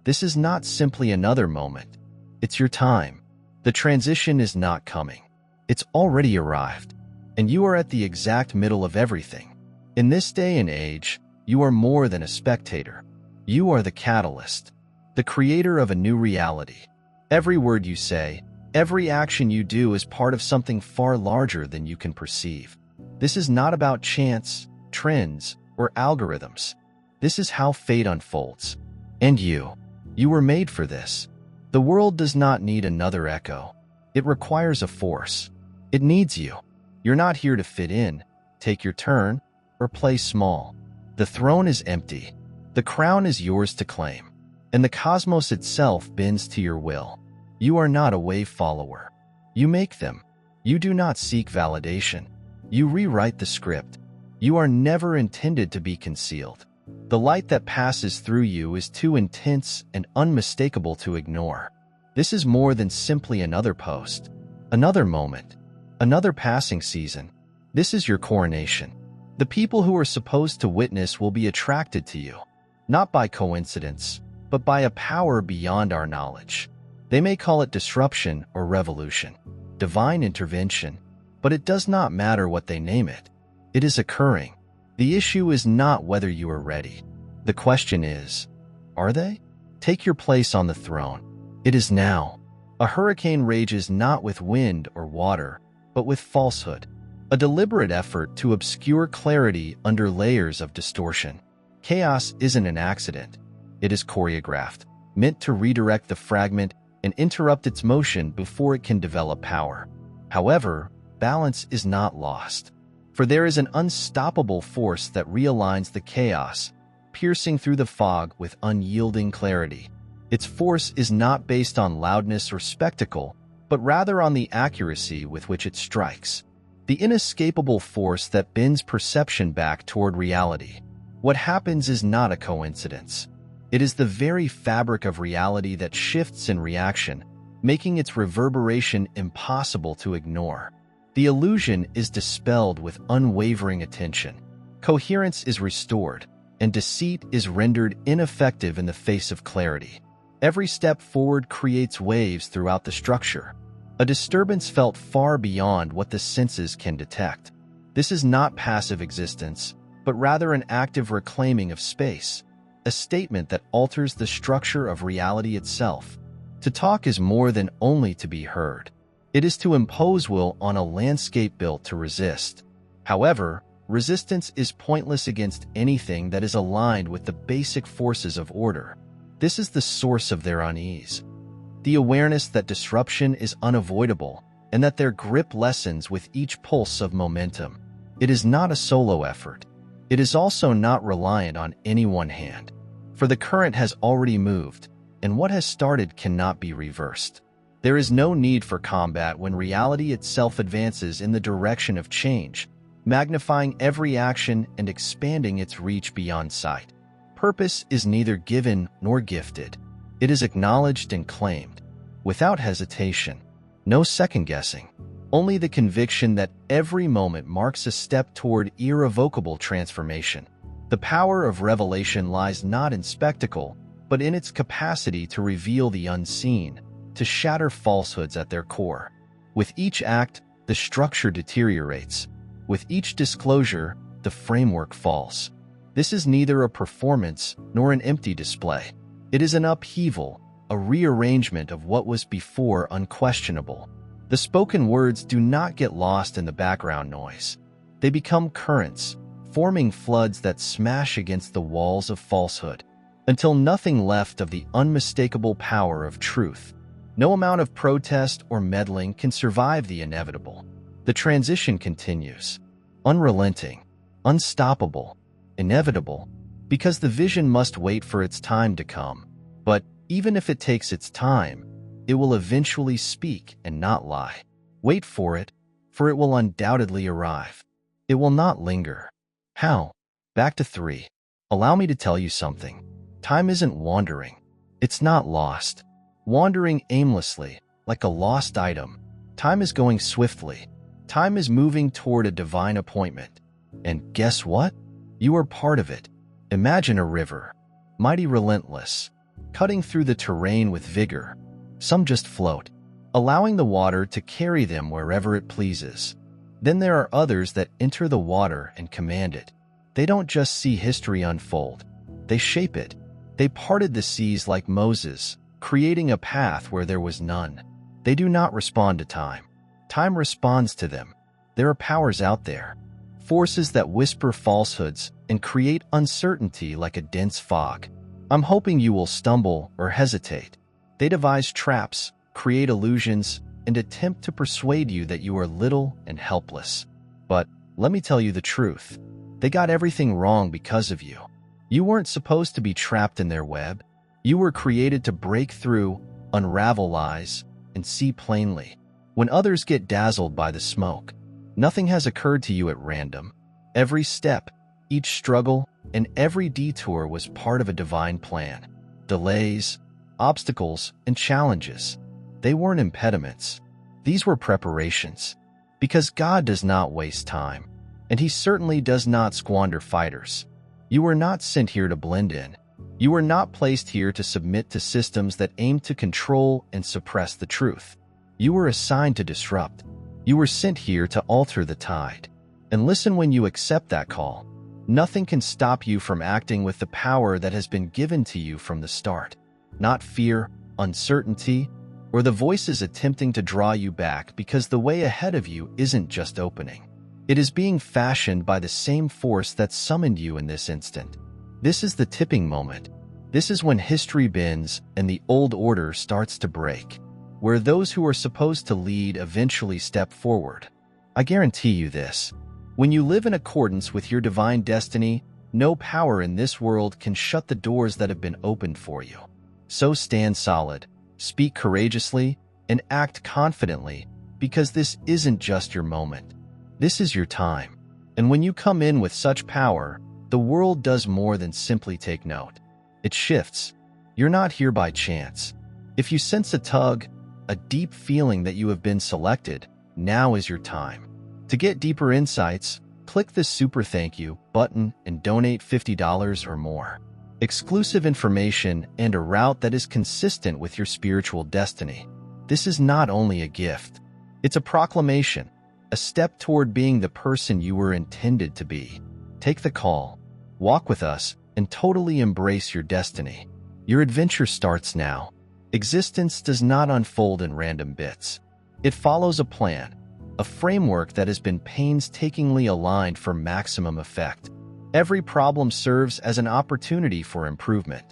This is not simply another moment. It's your time. The transition is not coming. It's already arrived, and you are at the exact middle of everything. In this day and age, you are more than a spectator. You are the catalyst, the creator of a new reality. Every word you say, every action you do is part of something far larger than you can perceive. This is not about chance, trends, or algorithms. This is how fate unfolds. And you were made for this. The world does not need another echo. It requires a force. It needs you. You're not here to fit in, take your turn, or play small. The throne is empty. The crown is yours to claim. And the cosmos itself bends to your will. You are not a wave follower. You make them. You do not seek validation. You rewrite the script. You are never intended to be concealed. The light that passes through you is too intense and unmistakable to ignore. This is more than simply another post, another moment, another passing season. This is your coronation. The people who are supposed to witness will be attracted to you, not by coincidence, but by a power beyond our knowledge. They may call it disruption or revolution, divine intervention, but it does not matter what they name it. It is occurring. The issue is not whether you are ready. The question is, are they? Take your place on the throne. It is now. A hurricane rages not with wind or water, but with falsehood, a deliberate effort to obscure clarity under layers of distortion. Chaos isn't an accident. It is choreographed, meant to redirect the fragment and interrupt its motion before it can develop power. However, balance is not lost. For there is an unstoppable force that realigns the chaos, piercing through the fog with unyielding clarity. Its force is not based on loudness or spectacle, but rather on the accuracy with which it strikes. The inescapable force that bends perception back toward reality. What happens is not a coincidence. It is the very fabric of reality that shifts in reaction, making its reverberation impossible to ignore. The illusion is dispelled with unwavering attention. Coherence is restored, and deceit is rendered ineffective in the face of clarity. Every step forward creates waves throughout the structure, a disturbance felt far beyond what the senses can detect. This is not passive existence, but rather an active reclaiming of space, a statement that alters the structure of reality itself. To talk is more than only to be heard. It is to impose will on a landscape built to resist. However, resistance is pointless against anything that is aligned with the basic forces of order. This is the source of their unease. The awareness that disruption is unavoidable and that their grip lessens with each pulse of momentum. It is not a solo effort. It is also not reliant on any one hand. For the current has already moved, and what has started cannot be reversed. There is no need for combat when reality itself advances in the direction of change, magnifying every action and expanding its reach beyond sight. Purpose is neither given nor gifted. It is acknowledged and claimed, without hesitation. No second-guessing, only the conviction that every moment marks a step toward irrevocable transformation. The power of revelation lies not in spectacle, but in its capacity to reveal the unseen, to shatter falsehoods at their core. With each act, the structure deteriorates. With each disclosure, the framework falls. This is neither a performance nor an empty display. It is an upheaval, a rearrangement of what was before unquestionable. The spoken words do not get lost in the background noise. They become currents, forming floods that smash against the walls of falsehood, until nothing left of the unmistakable power of truth. No amount of protest or meddling can survive the inevitable. The transition continues, unrelenting, unstoppable, inevitable, because the vision must wait for its time to come. But even if it takes its time, it will eventually speak and not lie. Wait for it, for it will undoubtedly arrive. It will not linger. How? Back to 3. Allow me to tell you something. Time isn't wandering. It's not lost. Wandering aimlessly, like a lost item. Time is going swiftly. Time is moving toward a divine appointment. And guess what? You are part of it. Imagine a river, mighty relentless, cutting through the terrain with vigor. Some just float, allowing the water to carry them wherever it pleases. Then there are others that enter the water and command it. They don't just see history unfold, they shape it. They parted the seas like Moses, creating a path where there was none. They do not respond to time. Time responds to them. There are powers out there, forces that whisper falsehoods and create uncertainty like a dense fog. I'm hoping you will stumble or hesitate. They devise traps, create illusions, and attempt to persuade you that you are little and helpless. But let me tell you the truth. They got everything wrong because of you. You weren't supposed to be trapped in their web. You were created to break through, unravel lies, and see plainly. When others get dazzled by the smoke, nothing has occurred to you at random. Every step, each struggle, and every detour was part of a divine plan. Delays, obstacles, and challenges. They weren't impediments. These were preparations. Because God does not waste time, and He certainly does not squander fighters. You were not sent here to blend in. You were not placed here to submit to systems that aim to control and suppress the truth. You were assigned to disrupt. You were sent here to alter the tide. And listen when you accept that call. Nothing can stop you from acting with the power that has been given to you from the start. Not fear, uncertainty, or the voices attempting to draw you back because the way ahead of you isn't just opening. It is being fashioned by the same force that summoned you in this instant. This is the tipping moment. This is when history bends and the old order starts to break, where those who are supposed to lead eventually step forward. I guarantee you this. When you live in accordance with your divine destiny, no power in this world can shut the doors that have been opened for you. So stand solid, speak courageously, and act confidently, because this isn't just your moment. This is your time. And when you come in with such power, the world does more than simply take note. It shifts. You're not here by chance. If you sense a tug, a deep feeling that you have been selected, now is your time. To get deeper insights, click the Super Thank You button and donate $50 or more. Exclusive information and a route that is consistent with your spiritual destiny. This is not only a gift. It's a proclamation, a step toward being the person you were intended to be. Take the call, walk with us, and totally embrace your destiny. Your adventure starts now. Existence does not unfold in random bits. It follows a plan, a framework that has been painstakingly aligned for maximum effect. Every problem serves as an opportunity for improvement.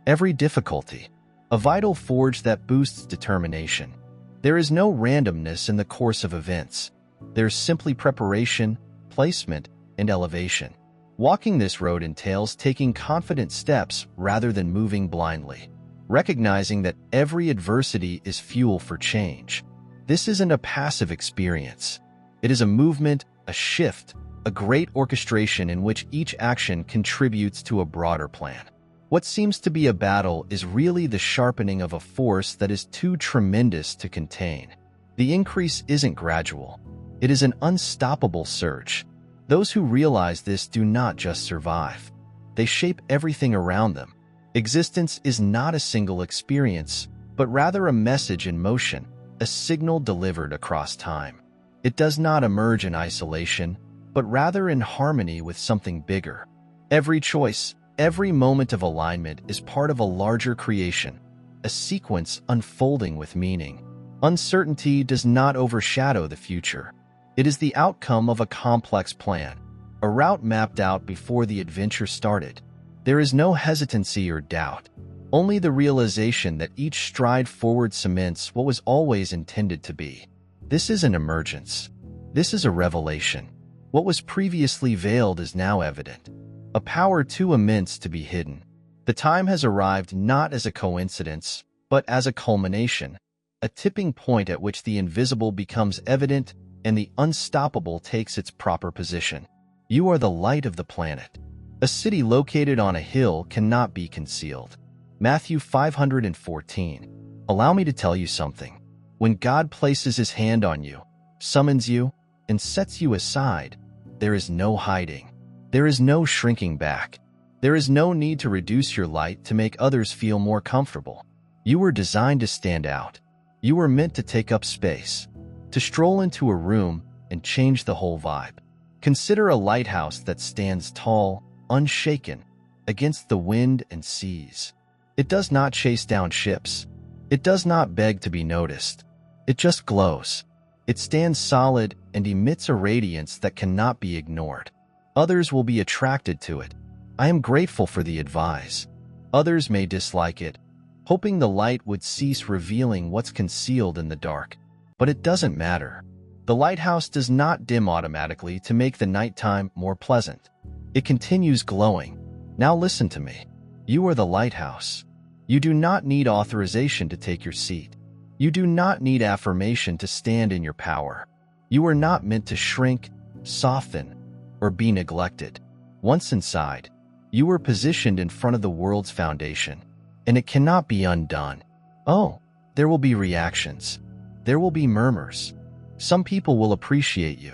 Every difficulty, a vital forge that boosts determination. There is no randomness in the course of events. There's simply preparation, placement, and elevation. Walking this road entails taking confident steps rather than moving blindly, recognizing that every adversity is fuel for change. This isn't a passive experience. It is a movement, a shift, a great orchestration in which each action contributes to a broader plan. What seems to be a battle is really the sharpening of a force that is too tremendous to contain. The increase isn't gradual. It is an unstoppable surge. Those who realize this do not just survive. They shape everything around them. Existence is not a single experience, but rather a message in motion, a signal delivered across time. It does not emerge in isolation, but rather in harmony with something bigger. Every choice, every moment of alignment is part of a larger creation, a sequence unfolding with meaning. Uncertainty does not overshadow the future. It is the outcome of a complex plan, a route mapped out before the adventure started. There is no hesitancy or doubt, only the realization that each stride forward cements what was always intended to be. This is an emergence. This is a revelation. What was previously veiled is now evident, a power too immense to be hidden. The time has arrived not as a coincidence, but as a culmination, a tipping point at which the invisible becomes evident and the unstoppable takes its proper position. You are the light of the planet. A city located on a hill cannot be concealed. Matthew 514. Allow me to tell you something. When God places His hand on you, summons you, and sets you aside, there is no hiding. There is no shrinking back. There is no need to reduce your light to make others feel more comfortable. You were designed to stand out. You were meant to take up space, to stroll into a room and change the whole vibe. Consider a lighthouse that stands tall, unshaken, against the wind and seas. It does not chase down ships. It does not beg to be noticed. It just glows. It stands solid and emits a radiance that cannot be ignored. Others will be attracted to it. I am grateful for the advice. Others may dislike it, hoping the light would cease revealing what's concealed in the dark. But it doesn't matter. The lighthouse does not dim automatically to make the nighttime more pleasant. It continues glowing. Now listen to me. You are the lighthouse. You do not need authorization to take your seat. You do not need affirmation to stand in your power. You are not meant to shrink, soften, or be neglected. Once inside, you were positioned in front of the world's foundation, and it cannot be undone. Oh, there will be reactions. There will be murmurs. Some people will appreciate you.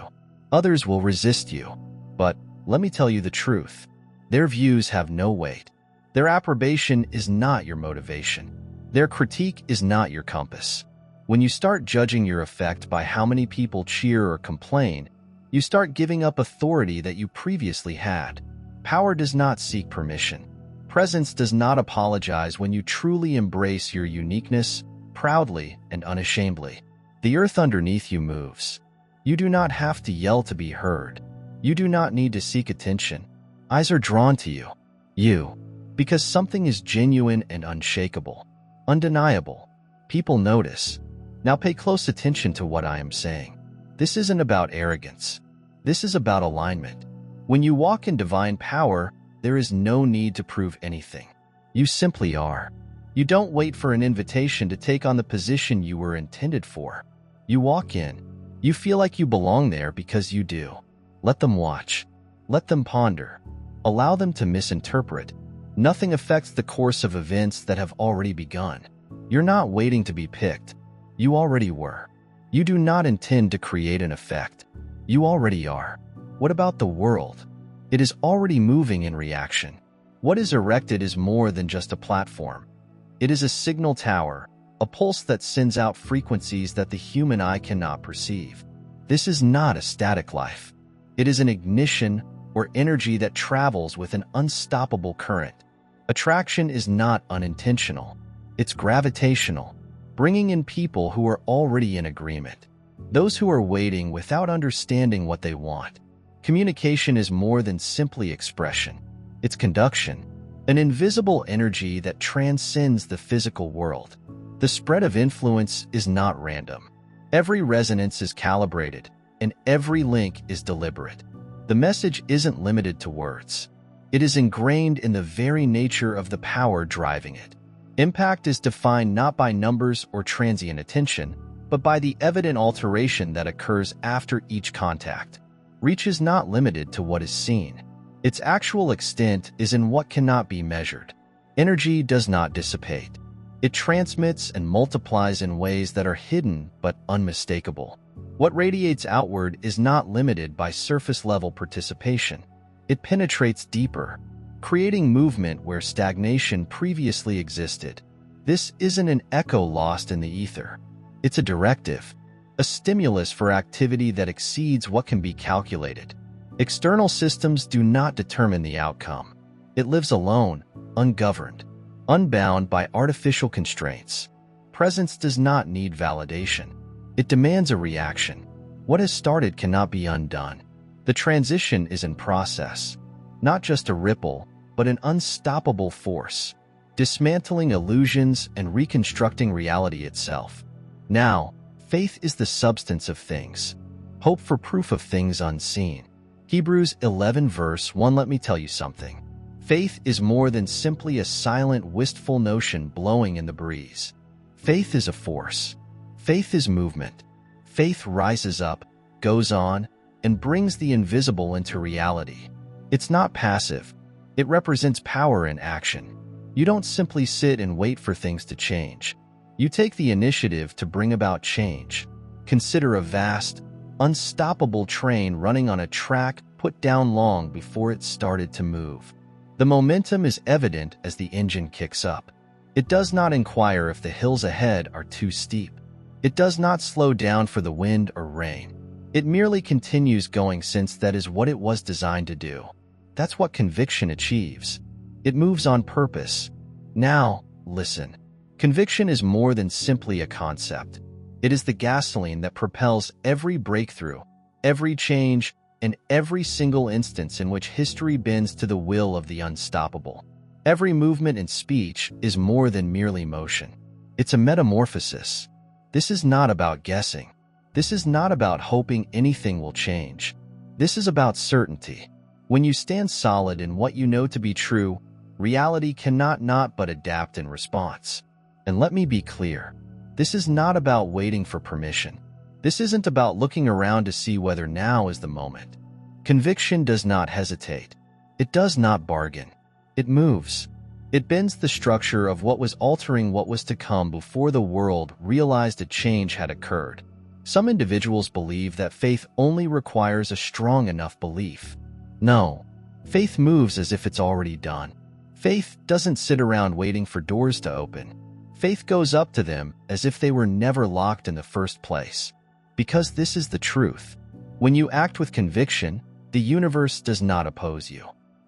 Others will resist you. But let me tell you the truth. Their views have no weight. Their approbation is not your motivation. Their critique is not your compass. When you start judging your effect by how many people cheer or complain, you start giving up authority that you previously had. Power does not seek permission. Presence does not apologize when you truly embrace your uniqueness, proudly and unashamedly. The earth underneath you moves. You do not have to yell to be heard. You do not need to seek attention. Eyes are drawn to you. Because something is genuine and unshakable, undeniable. People notice. Now pay close attention to what I am saying. This isn't about arrogance. This is about alignment. When you walk in divine power, there is no need to prove anything. You simply are. You don't wait for an invitation to take on the position you were intended for. You walk in. You feel like you belong there because you do. Let them watch. Let them ponder. Allow them to misinterpret. Nothing affects the course of events that have already begun. You're not waiting to be picked. You already were. You do not intend to create an effect. You already are. What about the world? It is already moving in reaction. What is erected is more than just a platform. It is a signal tower, a pulse that sends out frequencies that the human eye cannot perceive. This is not a static life. It is an ignition or energy that travels with an unstoppable current. Attraction is not unintentional. It's gravitational, bringing in people who are already in agreement. Those who are waiting without understanding what they want. Communication is more than simply expression. It's conduction, an invisible energy that transcends the physical world. The spread of influence is not random. Every resonance is calibrated, and every link is deliberate. The message isn't limited to words. It is ingrained in the very nature of the power driving it. Impact is defined not by numbers or transient attention, but by the evident alteration that occurs after each contact. Reach is not limited to what is seen. Its actual extent is in what cannot be measured. Energy does not dissipate. It transmits and multiplies in ways that are hidden but unmistakable. What radiates outward is not limited by surface-level participation. It penetrates deeper, creating movement where stagnation previously existed. This isn't an echo lost in the ether. It's a directive, a stimulus for activity that exceeds what can be calculated. External systems do not determine the outcome. It lives alone, ungoverned, unbound by artificial constraints. Presence does not need validation. It demands a reaction. What has started cannot be undone. The transition is in process, not just a ripple, but an unstoppable force, dismantling illusions and reconstructing reality itself. Now, faith is the substance of things, hope for proof of things unseen. Hebrews 11 verse 1. Let me tell you something. Faith is more than simply a silent, wistful notion blowing in the breeze. Faith is a force. Faith is movement. Faith rises up, goes on, and brings the invisible into reality. It's not passive. It represents power in action. You don't simply sit and wait for things to change. You take the initiative to bring about change. Consider a vast, unstoppable train running on a track put down long before it started to move. The momentum is evident as the engine kicks up. It does not inquire if the hills ahead are too steep. It does not slow down for the wind or rain. It merely continues going since that is what it was designed to do. That's what conviction achieves. It moves on purpose. Now, listen. Conviction is more than simply a concept. It is the gasoline that propels every breakthrough, every change, and every single instance in which history bends to the will of the unstoppable. Every movement and speech is more than merely motion. It's a metamorphosis. This is not about guessing. This is not about hoping anything will change. This is about certainty. When you stand solid in what you know to be true, reality cannot not but adapt in response. And let me be clear, this is not about waiting for permission. This isn't about looking around to see whether now is the moment. Conviction does not hesitate. It does not bargain. It moves. It bends the structure of what was altering what was to come before the world realized a change had occurred. Some individuals believe that faith only requires a strong enough belief. No, faith moves as if it's already done. Faith doesn't sit around waiting for doors to open. Faith goes up to them as if they were never locked in the first place. Because this is the truth. When you act with conviction, the universe does not oppose you.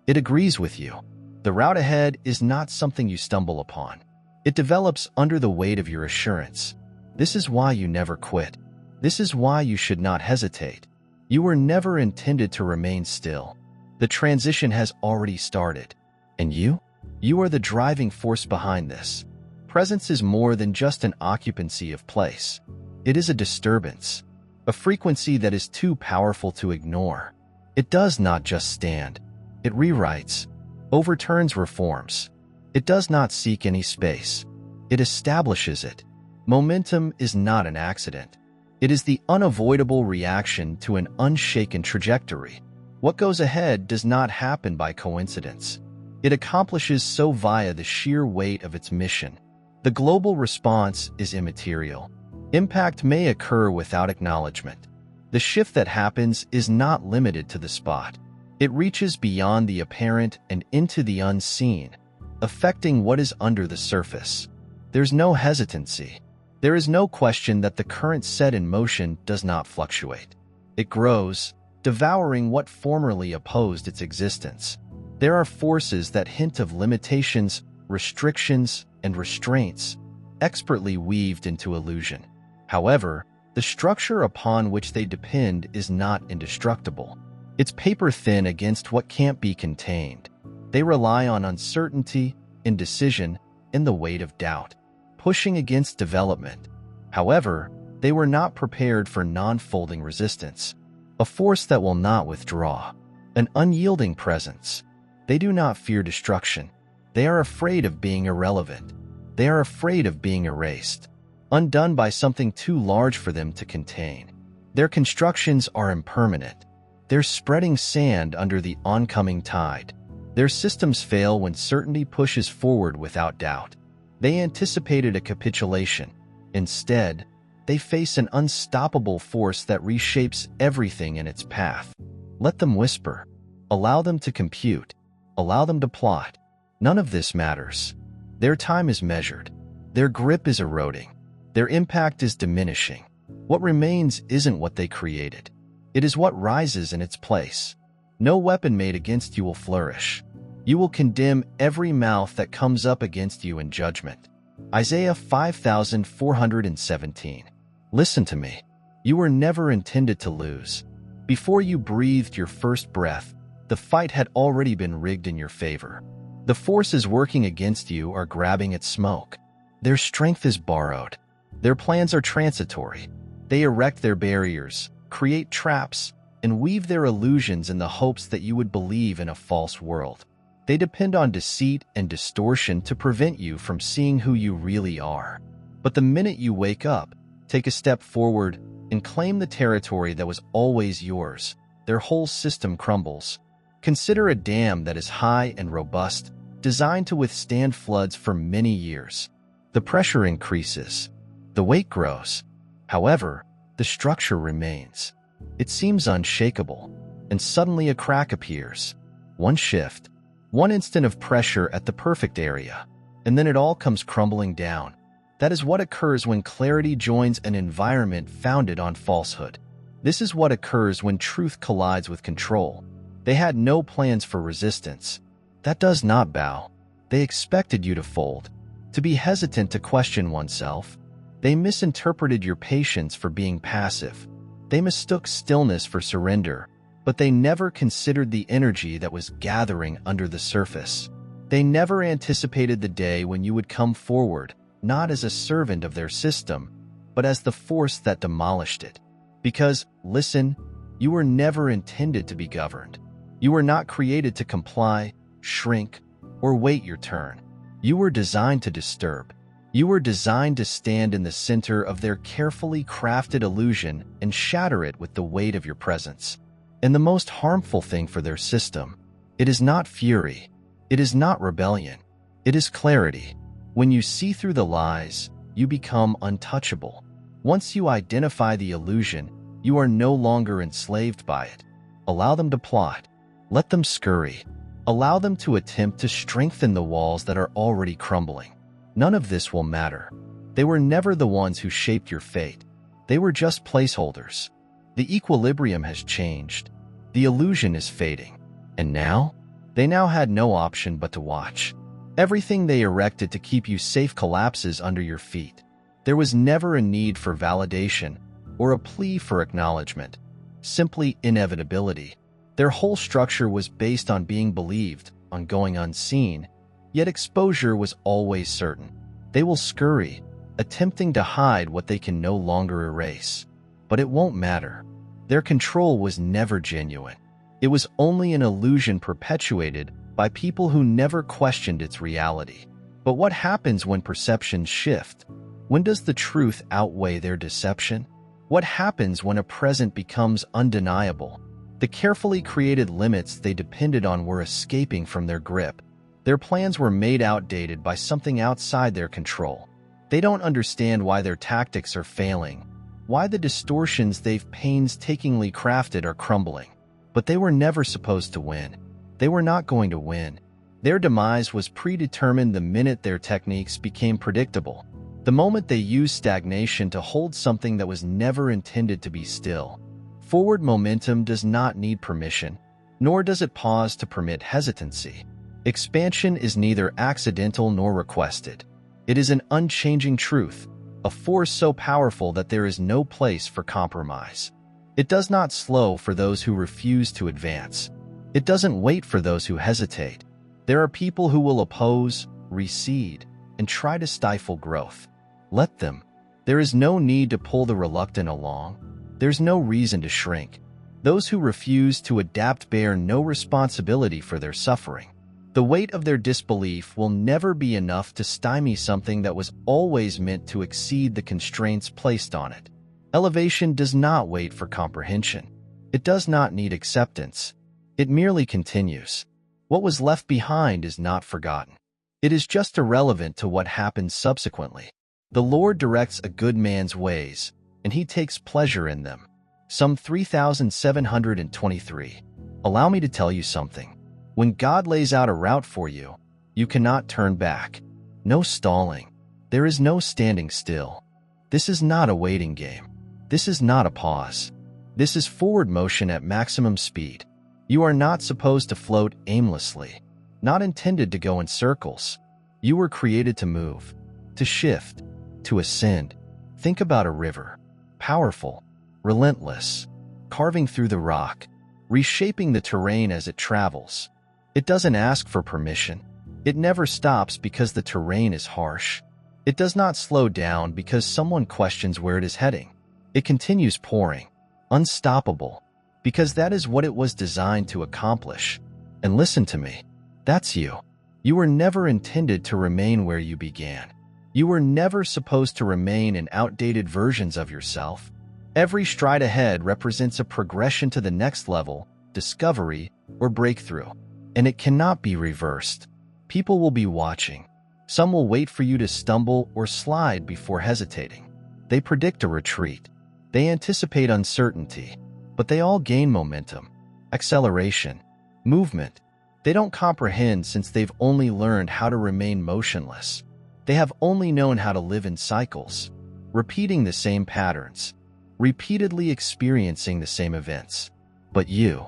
It agrees with you. The route ahead is not something you stumble upon. It develops under the weight of your assurance. This is why you never quit. This is why you should not hesitate. You were never intended to remain still. The transition has already started. And you? You are the driving force behind this. Presence is more than just an occupancy of place. It is a disturbance, a frequency that is too powerful to ignore. It does not just stand. It rewrites, overturns reforms. It does not seek any space. It establishes it. Momentum is not an accident. It is the unavoidable reaction to an unshaken trajectory. What goes ahead does not happen by coincidence. It accomplishes so via the sheer weight of its mission. The global response is immaterial. Impact may occur without acknowledgement. The shift that happens is not limited to the spot. It reaches beyond the apparent and into the unseen, affecting what is under the surface. There's no hesitancy. There is no question that the current set in motion does not fluctuate. It grows, devouring what formerly opposed its existence. There are forces that hint of limitations, restrictions, and restraints, expertly weaved into illusion. However, the structure upon which they depend is not indestructible. It's paper-thin against what can't be contained. They rely on uncertainty, indecision, and the weight of doubt, pushing against development. However, they were not prepared for non-folding resistance, a force that will not withdraw, an unyielding presence. They do not fear destruction. They are afraid of being irrelevant. They are afraid of being erased, undone by something too large for them to contain. Their constructions are impermanent. They're spreading sand under the oncoming tide. Their systems fail when certainty pushes forward without doubt. They anticipated a capitulation. Instead, they face an unstoppable force that reshapes everything in its path. Let them whisper. Allow them to compute. Allow them to plot. None of this matters. Their time is measured. Their grip is eroding. Their impact is diminishing. What remains isn't what they created. It is what rises in its place. No weapon made against you will flourish. You will condemn every mouth that comes up against you in judgment. Isaiah 5417. Listen to me. You were never intended to lose. Before you breathed your first breath, the fight had already been rigged in your favor. The forces working against you are grabbing at smoke. Their strength is borrowed. Their plans are transitory. They erect their barriers, create traps, and weave their illusions in the hopes that you would believe in a false world. They depend on deceit and distortion to prevent you from seeing who you really are. But the minute you wake up, take a step forward, and claim the territory that was always yours, their whole system crumbles. Consider a dam that is high and robust, designed to withstand floods for many years. The pressure increases. The weight grows. However, the structure remains. It seems unshakable, and suddenly a crack appears. One shift, One instant of pressure at the perfect area, and then it all comes crumbling down. That is what occurs when clarity joins an environment founded on falsehood. This is what occurs when truth collides with control. They had no plans for resistance. That does not bow. They expected you to fold, to be hesitant to question oneself. They misinterpreted your patience for being passive. They mistook stillness for surrender, but they never considered the energy that was gathering under the surface. They never anticipated the day when you would come forward, not as a servant of their system, but as the force that demolished it. Because, listen, you were never intended to be governed. You were not created to comply, shrink, or wait your turn. You were designed to disturb. You were designed to stand in the center of their carefully crafted illusion and shatter it with the weight of your presence. And the most harmful thing for their system, it is not fury, it is not rebellion, it is clarity. When you see through the lies, you become untouchable. Once you identify the illusion, you are no longer enslaved by it. Allow them to plot. Let them scurry. Allow them to attempt to strengthen the walls that are already crumbling. None of this will matter. They were never the ones who shaped your fate. They were just placeholders. The equilibrium has changed. The illusion is fading. And now? They now had no option but to watch. Everything they erected to keep you safe collapses under your feet. There was never a need for validation or a plea for acknowledgement. Simply inevitability. Their whole structure was based on being believed, on going unseen, yet exposure was always certain. They will scurry, attempting to hide what they can no longer erase. But it won't matter. Their control was never genuine. It was only an illusion perpetuated by people who never questioned its reality. But what happens when perceptions shift? When does the truth outweigh their deception? What happens when a present becomes undeniable? The carefully created limits they depended on were escaping from their grip. Their plans were made outdated by something outside their control. They don't understand why their tactics are failing, why the distortions they've painstakingly crafted are crumbling. But they were never supposed to win. They were not going to win. Their demise was predetermined the minute their techniques became predictable, the moment they used stagnation to hold something that was never intended to be still. Forward momentum does not need permission, nor does it pause to permit hesitancy. Expansion is neither accidental nor requested. It is an unchanging truth, a force so powerful that there is no place for compromise. It does not slow for those who refuse to advance. It doesn't wait for those who hesitate. There are people who will oppose, recede, and try to stifle growth. Let them. There is no need to pull the reluctant along. There's no reason to shrink. Those who refuse to adapt bear no responsibility for their suffering. The weight of their disbelief will never be enough to stymie something that was always meant to exceed the constraints placed on it. Elevation does not wait for comprehension. It does not need acceptance. It merely continues. What was left behind is not forgotten. It is just irrelevant to what happens subsequently. The Lord directs a good man's ways, and he takes pleasure in them. Psalm 3723. Allow me to tell you something. When God lays out a route for you, you cannot turn back. No stalling. There is no standing still. This is not a waiting game. This is not a pause. This is forward motion at maximum speed. You are not supposed to float aimlessly, not intended to go in circles. You were created to move, to shift, to ascend. Think about a river. Powerful, relentless, carving through the rock, reshaping the terrain as it travels. It doesn't ask for permission. It never stops because the terrain is harsh. It does not slow down because someone questions where it is heading. It continues pouring, unstoppable, because that is what it was designed to accomplish. And listen to me, that's you. You were never intended to remain where you began. You were never supposed to remain in outdated versions of yourself. Every stride ahead represents a progression to the next level, discovery, or breakthrough. And it cannot be reversed. People will be watching. Some will wait for you to stumble or slide before hesitating. They predict a retreat. They anticipate uncertainty. But they all gain momentum, acceleration, movement. They don't comprehend since they've only learned how to remain motionless. They have only known how to live in cycles, repeating the same patterns, repeatedly experiencing the same events. But you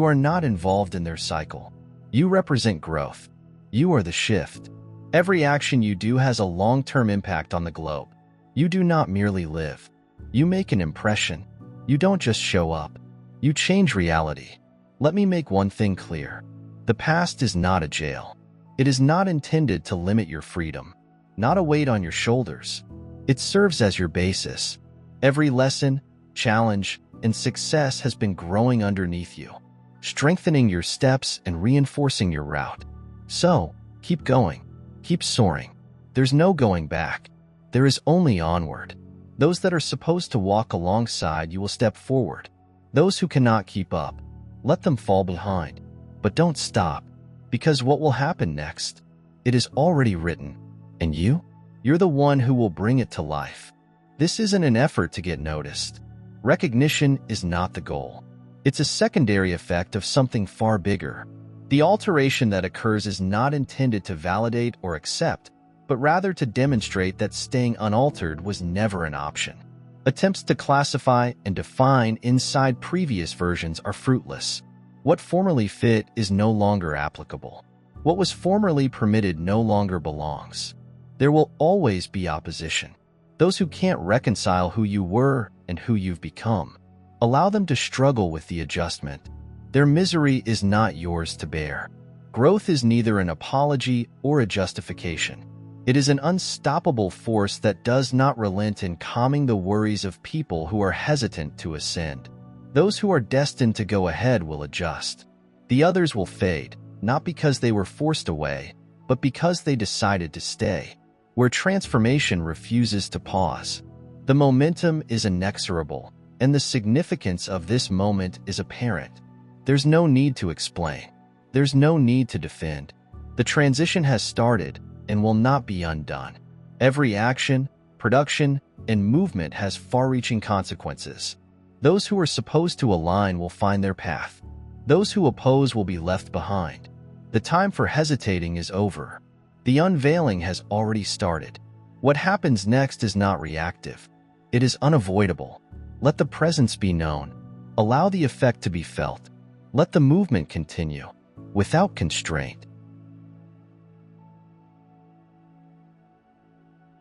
are not involved in their cycle. You represent growth. You are the shift. Every action you do has a long-term impact on the globe. You do not merely live. You make an impression. You don't just show up. You change reality. Let me make one thing clear. The past is not a jail. It is not intended to limit your freedom, not a weight on your shoulders. It serves as your basis. Every lesson, challenge, and success has been growing underneath you, strengthening your steps and reinforcing your route. So, keep going. Keep soaring. There's no going back. There is only onward. Those that are supposed to walk alongside you will step forward. Those who cannot keep up, let them fall behind. But don't stop, because what will happen next? It is already written. And you're the one who will bring it to life. This isn't an effort to get noticed. Recognition is not the goal. It's a secondary effect of something far bigger. The alteration that occurs is not intended to validate or accept, but rather to demonstrate that staying unaltered was never an option. Attempts to classify and define inside previous versions are fruitless. What formerly fit is no longer applicable. What was formerly permitted no longer belongs. There will always be opposition. Those who can't reconcile who you were and who you've become. Allow them to struggle with the adjustment. Their misery is not yours to bear. Growth is neither an apology or a justification. It is an unstoppable force that does not relent in calming the worries of people who are hesitant to ascend. Those who are destined to go ahead will adjust. The others will fade, not because they were forced away, but because they decided to stay. Where transformation refuses to pause, the momentum is inexorable, and the significance of this moment is apparent. There's no need to explain. There's no need to defend. The transition has started and will not be undone. Every action, production, and movement has far-reaching consequences. Those who are supposed to align will find their path. Those who oppose will be left behind. The time for hesitating is over. The unveiling has already started. What happens next is not reactive. It is unavoidable. Let the presence be known. Allow the effect to be felt. Let the movement continue, without constraint.